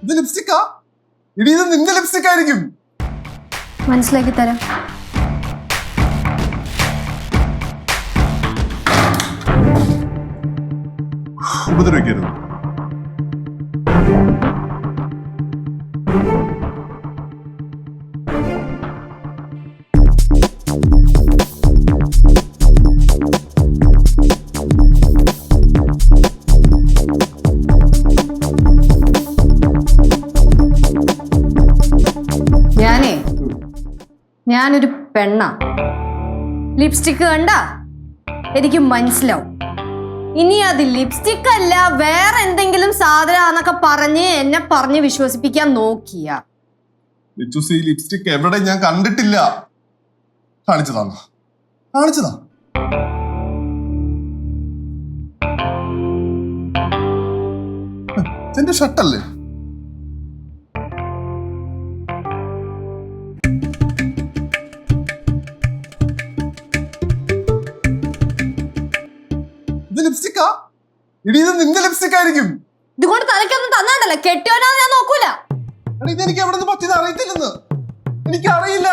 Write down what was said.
ഇത് ലിപ്സ്റ്റിക്കാ? ഇടി ഇത് നിന്റെ ലിപ്സ്റ്റിക് ആയിരിക്കും. മനസ്സിലാക്കി തരാം. ഉപദ്രവിക്കരുത്. ഞാനൊരു പെണ്ണാ. ലിപ്സ്റ്റിക് കണ്ട എനിക്ക് മനസ്സിലാവും. ഇനി അത് ലിപ്സ്റ്റിക് അല്ല വേറെ എന്തെങ്കിലും സാധനമാന്നൊക്കെ പറഞ്ഞ് എന്നെ പറഞ്ഞ് വിശ്വസിപ്പിക്കാൻ നോക്കിയ ഈ ലിപ്സ്റ്റിക് എവിടെ ഞാൻ കണ്ടിട്ടില്ല. കാണിച്ചതാ. എന്റെ ഷർട്ടല്ലേ? ഇത് ലിപ്സ്റ്റിക്കാ? ഇടി ഇത് നിന്റെ ലിപ്സ്റ്റിക് ആയിരിക്കും. ഇതുകൊണ്ട് തലയ്ക്കൊന്നും തന്നാണ്ടല്ലോ, കെട്ടിയോനാന്ന് ഞാൻ നോക്കൂല. ഇതെനിക്ക് എവിടെ നിന്ന് പറ്റിയത് അറിയത്തില്ലെന്ന്. എനിക്കറിയില്ല.